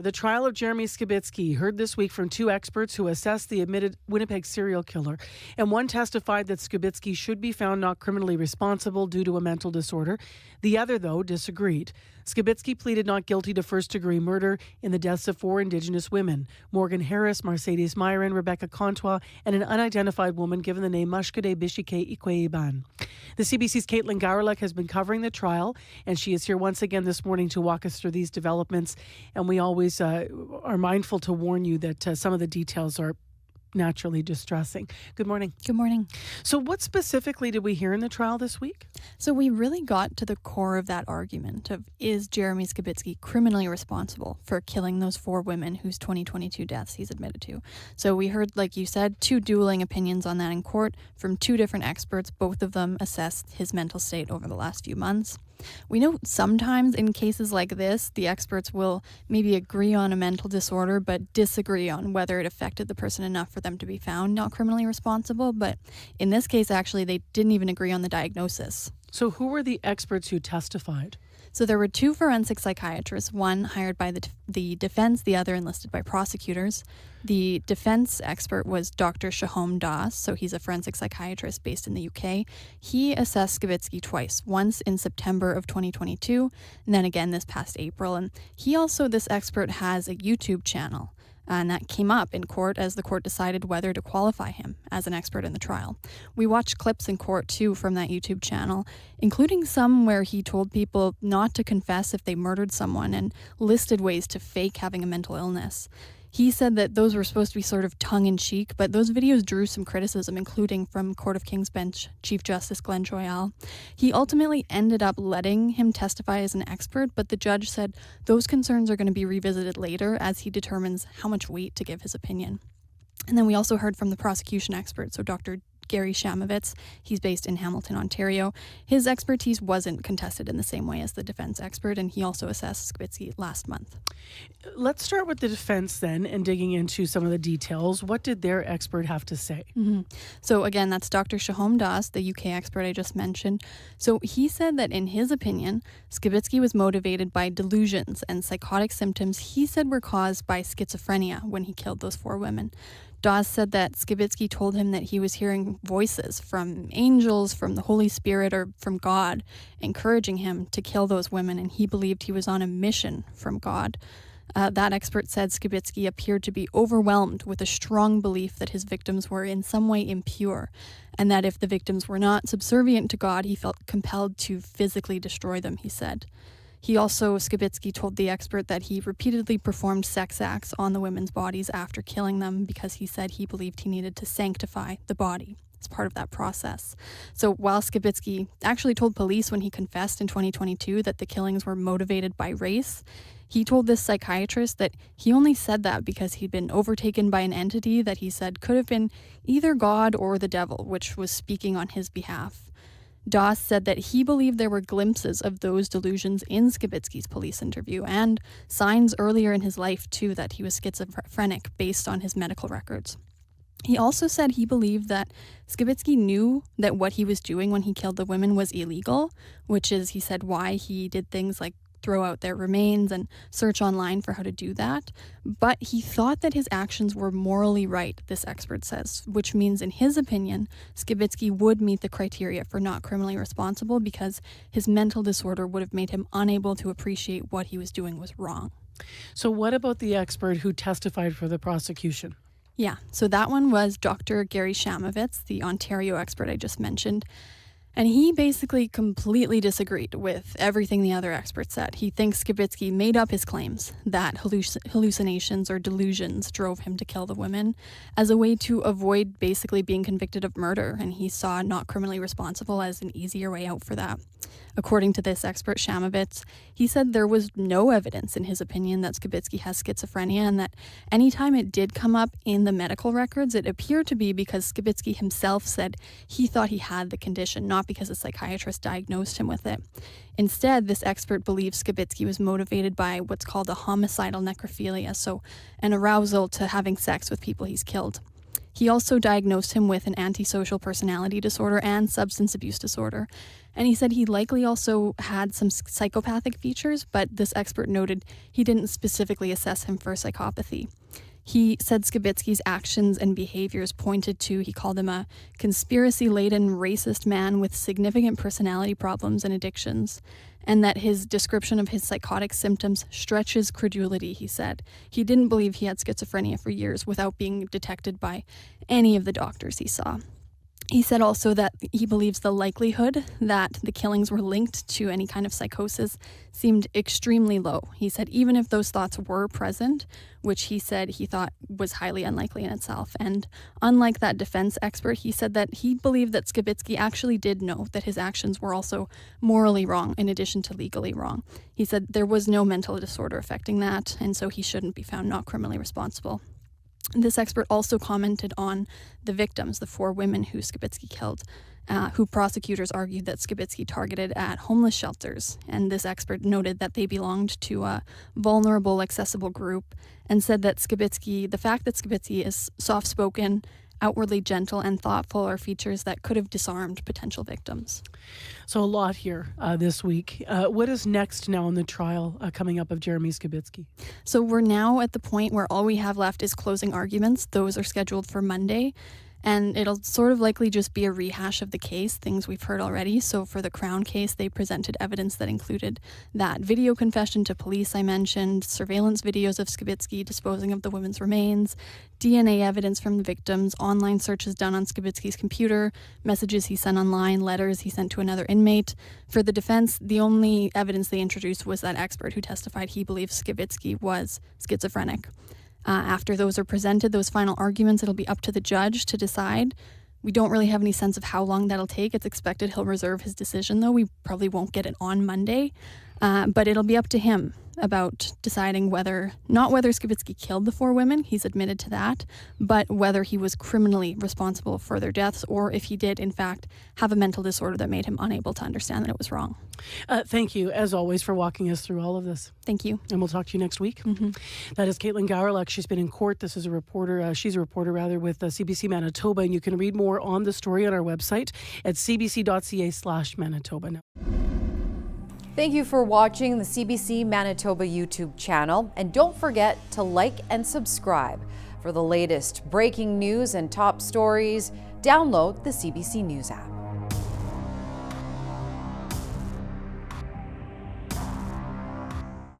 The trial of Jeremy Skibicki heard this week from two experts who assessed the admitted Winnipeg serial killer, and one testified that Skibicki should be found not criminally responsible due to a mental disorder. The other, though, disagreed. Skibicki pleaded not guilty to first-degree murder in the deaths of 4 Indigenous women, Morgan Harris, Mercedes Myron, Rebecca Contois, and an unidentified woman given the name Mashkade Bishike Ikweban. The CBC's Caitlyn Gowriluk has been covering the trial, and she is here once again this morning to walk us through these developments. And we always are mindful to warn you that some of the details are naturally distressing. Good morning. Good morning. So what specifically did we hear in the trial this week? So we really got to the core of that argument of, is Jeremy Skibicki criminally responsible for killing those 4 women whose 2022 deaths he's admitted to? So we heard, like you said, 2 dueling opinions on that in court from 2 different experts. Both of them assessed his mental state over the last few months. We know sometimes in cases like this, the experts will maybe agree on a mental disorder but disagree on whether it affected the person enough for them to be found not criminally responsible. But in this case, actually, they didn't even agree on the diagnosis. So who were the experts who testified? So there were 2 forensic psychiatrists, one hired by the defense, the other enlisted by prosecutors. The defense expert was Dr. Sohom, so he's a forensic psychiatrist based in the UK. He assessed Skibicki twice, once in September of 2022, and then again this past April. And this expert has a YouTube channel. And that came up in court as the court decided whether to qualify him as an expert in the trial. We watched clips in court, too, from that YouTube channel, including some where he told people not to confess if they murdered someone and listed ways to fake having a mental illness. He said that those were supposed to be sort of tongue-in-cheek, but those videos drew some criticism, including from Court of King's Bench Chief Justice Glenn Joyal. He ultimately ended up letting him testify as an expert, but the judge said those concerns are going to be revisited later as he determines how much weight to give his opinion. And then we also heard from the prosecution expert, so Dr. Gary Chaimowitz. He's based in Hamilton, Ontario. His expertise wasn't contested in the same way as the defense expert, and he also assessed Skibicki last month. Let's start with the defense then and digging into some of the details. What did their expert have to say? So again, that's Dr. Sohom, the UK expert I just mentioned. So he said that in his opinion, Skibicki was motivated by delusions and psychotic symptoms he said were caused by schizophrenia when he killed those 4 women. Dawes said that Skibicki told him that he was hearing voices from angels, from the Holy Spirit, or from God, encouraging him to kill those women, and he believed he was on a mission from God. That expert said Skibicki appeared to be overwhelmed with a strong belief that his victims were in some way impure, and that if the victims were not subservient to God, he felt compelled to physically destroy them, he said. Skibicki told the expert that he repeatedly performed sex acts on the women's bodies after killing them because he said he believed he needed to sanctify the body as part of that process. So while Skibicki actually told police when he confessed in 2022 that the killings were motivated by race, he told this psychiatrist that he only said that because he'd been overtaken by an entity that he said could have been either God or the devil, which was speaking on his behalf. Dawes said that he believed there were glimpses of those delusions in Skibicki's police interview and signs earlier in his life, too, that he was schizophrenic based on his medical records. He also said he believed that Skibicki knew that what he was doing when he killed the women was illegal, which is, he said, why he did things like throw out their remains and search online for how to do that. But he thought that his actions were morally right, this expert says, which means in his opinion, Skibicki would meet the criteria for not criminally responsible because his mental disorder would have made him unable to appreciate what he was doing was wrong. So what about the expert who testified for the prosecution? Yeah, so that one was Dr. Gary Chaimowitz, the Ontario expert I just mentioned. And he basically completely disagreed with everything the other experts said. He thinks Skibicki made up his claims that hallucinations or delusions drove him to kill the women as a way to avoid basically being convicted of murder, and he saw not criminally responsible as an easier way out for that. According to this expert, Chaimowitz, he said there was no evidence in his opinion that Skibicki has schizophrenia, and that anytime it did come up in the medical records, it appeared to be because Skibicki himself said he thought he had the condition, not because a psychiatrist diagnosed him with it. Instead, this expert believes Skibicki was motivated by what's called a homicidal necrophilia, so an arousal to having sex with people he's killed. He also diagnosed him with an antisocial personality disorder and substance abuse disorder. And he said he likely also had some psychopathic features, but this expert noted he didn't specifically assess him for psychopathy. He said Skibicki's actions and behaviors pointed to, he called him a conspiracy-laden racist man with significant personality problems and addictions, and that his description of his psychotic symptoms stretches credulity, he said. He didn't believe he had schizophrenia for years without being detected by any of the doctors he saw. He said also that he believes the likelihood that the killings were linked to any kind of psychosis seemed extremely low. He said even if those thoughts were present, which he said he thought was highly unlikely in itself. And unlike that defense expert, he said that he believed that Skibicki actually did know that his actions were also morally wrong in addition to legally wrong. He said there was no mental disorder affecting that, and so he shouldn't be found not criminally responsible. This expert also commented on the victims, the 4 women who Skibicki killed, who prosecutors argued that Skibicki targeted at homeless shelters. And this expert noted that they belonged to a vulnerable, accessible group and said that the fact that Skibicki is soft-spoken, outwardly gentle and thoughtful are features that could have disarmed potential victims. So a lot here this week. What is next now in the trial coming up of Jeremy Skibicki? So we're now at the point where all we have left is closing arguments. Those are scheduled for Monday. And it'll sort of likely just be a rehash of the case, things we've heard already. So for the Crown case, they presented evidence that included that video confession to police I mentioned, surveillance videos of Skibicki disposing of the women's remains, DNA evidence from the victims, online searches done on Skibicki's computer, messages he sent online, letters he sent to another inmate. For the defense, the only evidence they introduced was that expert who testified he believes Skibicki was schizophrenic. After those are presented, those final arguments, it'll be up to the judge to decide. We don't really have any sense of how long that'll take. It's expected he'll reserve his decision, though. We probably won't get it on Monday. But it'll be up to him about deciding not whether Skibicki killed the 4 women, he's admitted to that, but whether he was criminally responsible for their deaths or if he did, in fact, have a mental disorder that made him unable to understand that it was wrong. Thank you, as always, for walking us through all of this. Thank you. And we'll talk to you next week. Mm-hmm. That is Caitlyn Gowriluk. She's been in court. This is a reporter. She's a reporter, with CBC Manitoba, and you can read more on the story on our website at cbc.ca/Manitoba. Thank you for watching the CBC Manitoba YouTube channel, and don't forget to like and subscribe. For the latest breaking news and top stories, download the CBC News app.